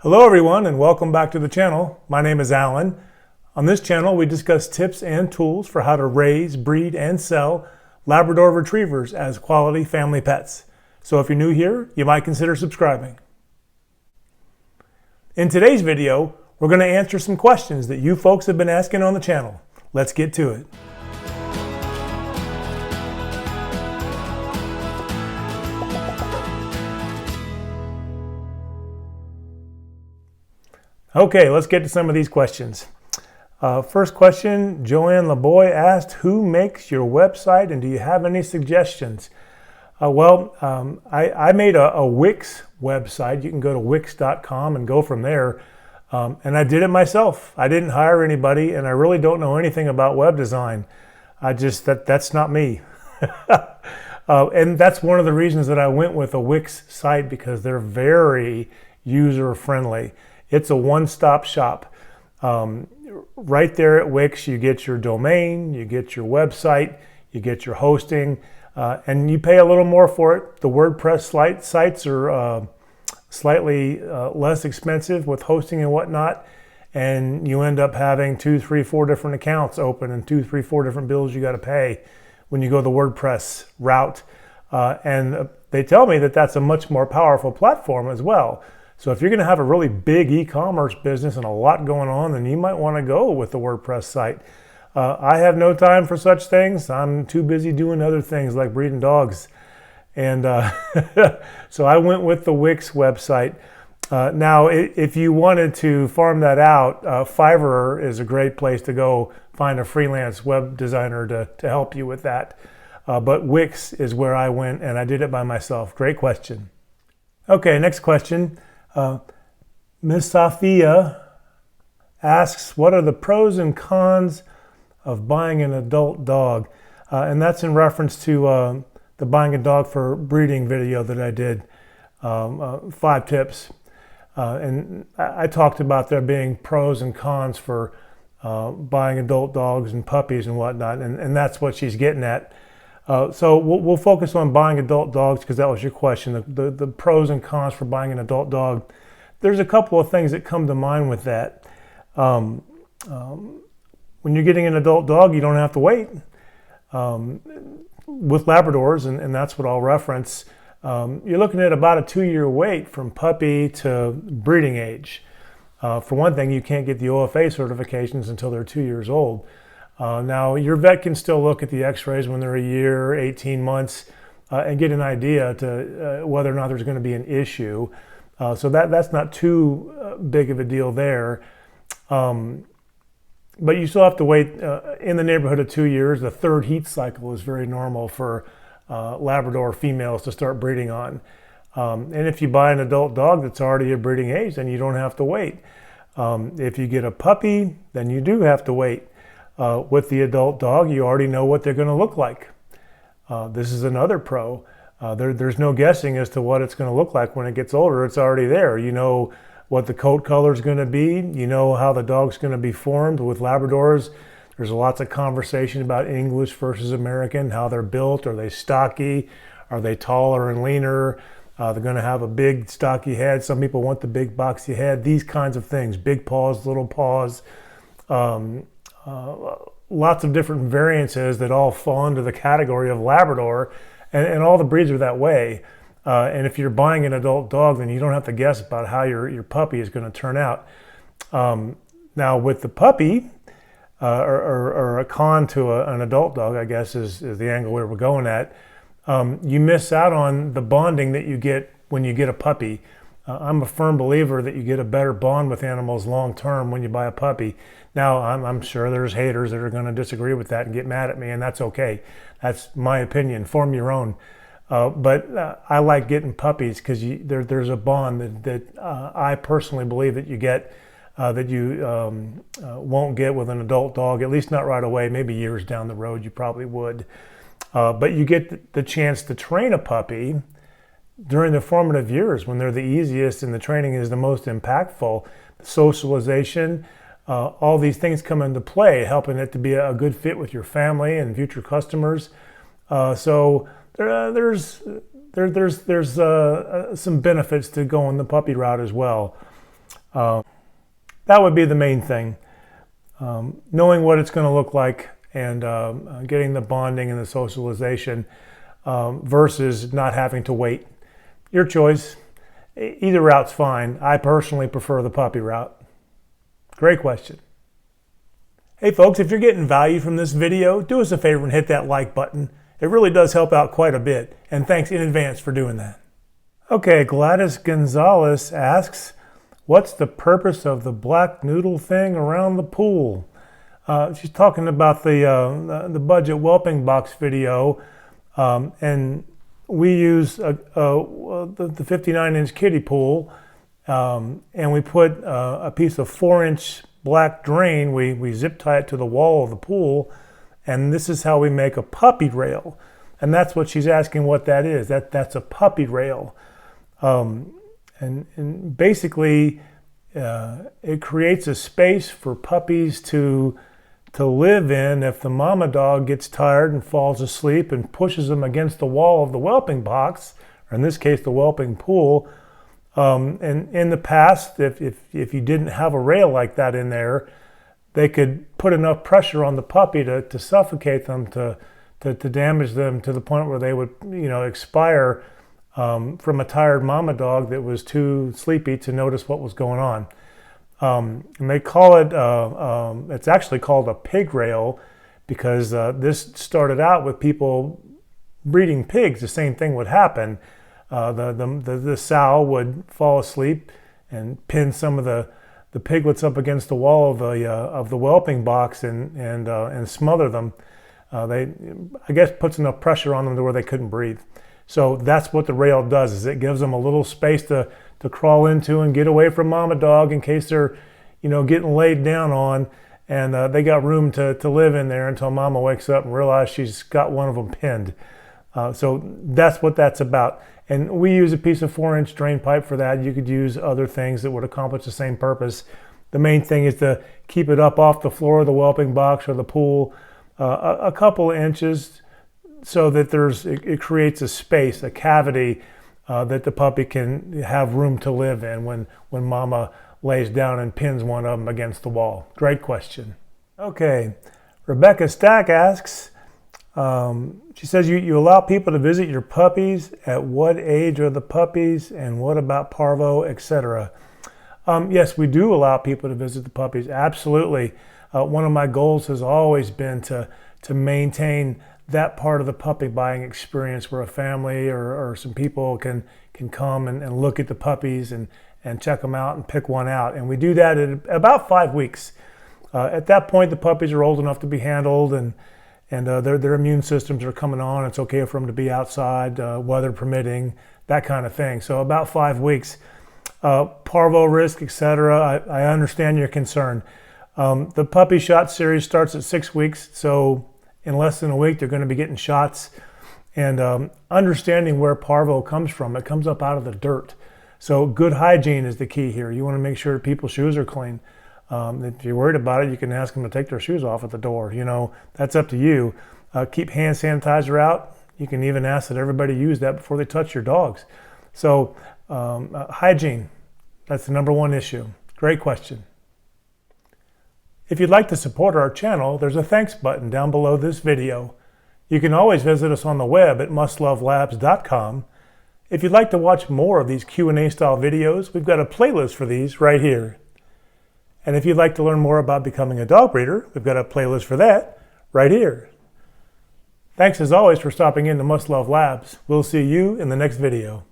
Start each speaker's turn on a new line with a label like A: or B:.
A: Hello everyone and welcome back to the channel. My name is Alan. On this channel we discuss tips and tools for how to raise, breed, and sell Labrador Retrievers as quality family pets. So if you're new here, you might consider subscribing. In today's video, we're going to answer some questions that you folks have been asking on the channel. Let's get to it. Okay, let's get to some of these questions. First question, Joanne LeBoy asked, who makes your website and do you have any suggestions? I made a Wix website. You can go to wix.com and go from there. And I did it myself. I didn't hire anybody and I really don't know anything about web design. That's not me. And that's one of the reasons that I went with a Wix site, because they're very user friendly. It's a one-stop shop. Right there at Wix, you get your domain, you get your website, you get your hosting, and you pay a little more for it. The WordPress sites are slightly less expensive with hosting and whatnot, and you end up having 2, 3, 4 different accounts open and 2, 3, 4 different bills you got to pay when you go the WordPress route. And they tell me that that's a much more powerful platform as well. So if you're going to have a really big e-commerce business and a lot going on, then you might want to go with the WordPress site. I have no time for such things. I'm too busy doing other things like breeding dogs. And so I went with the Wix website. Now, if you wanted to farm that out, Fiverr is a great place to go find a freelance web designer to help you with that. But Wix is where I went and I did it by myself. Great question. Okay, next question. Ms. Safia asks, what are the pros and cons of buying an adult dog? And that's in reference to the buying a dog for breeding video that I did, 5 tips. And I talked about there being pros and cons for buying adult dogs and puppies and whatnot, and that's what she's getting at. So we'll focus on buying adult dogs because that was your question, the pros and cons for buying an adult dog. There's a couple of things that come to mind with that. When you're getting an adult dog, you don't have to wait. With Labradors, and that's what I'll reference, you're looking at about a 2-year wait from puppy to breeding age. For one thing, you can't get the OFA certifications until they're 2 years old. Now, your vet can still look at the x-rays when they're a year, 18 months, and get an idea to whether or not there's going to be an issue. So that's not too big of a deal there. But you still have to wait in the neighborhood of 2 years. The 3rd heat cycle is very normal for Labrador females to start breeding on. And if you buy an adult dog that's already at breeding age, then you don't have to wait. If you get a puppy, then you do have to wait. With the adult dog, you already know what they're going to look like. This is another pro. There's no guessing as to what it's going to look like when it gets older. It's already there. You know what the coat color is going to be. You know how the dog's going to be formed. With Labradors, there's lots of conversation about English versus American, how they're built. Are they stocky? Are they taller and leaner? They're going to have a big stocky head. Some people want the big boxy head. These kinds of things. Big paws, little paws. Lots of different variances that all fall into the category of Labrador, and all the breeds are that way. And if you're buying an adult dog, then you don't have to guess about how your puppy is going to turn out. Now with the puppy, or a con to an adult dog, I guess is the angle where we're going at, you miss out on the bonding that you get when you get a puppy. I'm a firm believer that you get a better bond with animals long term when you buy a puppy. Now, I'm sure there's haters that are going to disagree with that and get mad at me, and that's okay. That's my opinion. Form your own. But I like getting puppies because there's a bond that I personally believe that you get that you won't get with an adult dog, at least not right away. Maybe years down the road you probably would. But you get the chance to train a puppy during the formative years when they're the easiest and the training is the most impactful. Socialization, all these things come into play, helping it to be a good fit with your family and future customers. So there's some benefits to going the puppy route as well. That would be the main thing. Knowing what it's going to look like and getting the bonding and the socialization versus not having to wait. Your choice. Either route's fine. I personally prefer the puppy route. Great question. Hey folks, if you're getting value from this video, do us a favor and hit that like button. It really does help out quite a bit, and thanks in advance for doing that. Okay, Gladys Gonzalez asks, what's the purpose of the black noodle thing around the pool? She's talking about the budget whelping box video, and we use the 59-inch kiddie pool, and we put a piece of 4-inch black drain. We zip tie it to the wall of the pool, and this is how we make a puppy rail. And that's what she's asking what that is. That's a puppy rail. And basically, it creates a space for puppies to live in if the mama dog gets tired and falls asleep and pushes them against the wall of the whelping box, or in this case, the whelping pool. And in the past, if you didn't have a rail like that in there, they could put enough pressure on the puppy to suffocate them, to damage them to the point where they would, expire from a tired mama dog that was too sleepy to notice what was going on. And they call it, it's actually called a pig rail because this started out with people breeding pigs. The same thing would happen. The sow would fall asleep and pin some of the piglets up against the wall of the whelping box and smother them. I guess puts enough pressure on them to where they couldn't breathe. So that's what the rail does, is it gives them a little space to crawl into and get away from mama dog in case they're, getting laid down on, and they got room to live in there until mama wakes up and realizes she's got one of them pinned. So that's what that's about. And we use a piece of 4-inch drain pipe for that. You could use other things that would accomplish the same purpose. The main thing is to keep it up off the floor of the whelping box or the pool a couple of inches, so that it creates a space, a cavity that the puppy can have room to live in when mama lays down and pins one of them against the wall. Great question. Okay, Rebecca Stack asks, she says, you allow people to visit your puppies. At what age are the puppies, and what about parvo, etc.? Yes, we do allow people to visit the puppies, absolutely. One of my goals has always been to maintain that part of the puppy buying experience where a family or some people can come and look at the puppies and check them out and pick one out. And we do that at about 5 weeks. At that point, the puppies are old enough to be handled, and their immune systems are coming on. It's okay for them to be outside, weather permitting, that kind of thing. So about 5 weeks. Parvo risk, etc. I understand your concern. The puppy shot series starts at 6 weeks, so in less than a week they're going to be getting shots. And understanding where parvo comes from, it comes up out of the dirt. So good hygiene is the key here. You want to make sure people's shoes are clean. If you're worried about it, you can ask them to take their shoes off at the door. That's up to you. Keep hand sanitizer out. You can even ask that everybody use that before they touch your dogs. So hygiene, that's the number one issue. Great question. If you'd like to support our channel, there's a thanks button down below this video. You can always visit us on the web at mustlovelabs.com. If you'd like to watch more of these Q&A style videos, we've got a playlist for these right here. And if you'd like to learn more about becoming a dog breeder, we've got a playlist for that right here. Thanks as always for stopping in to Must Love Labs. We'll see you in the next video.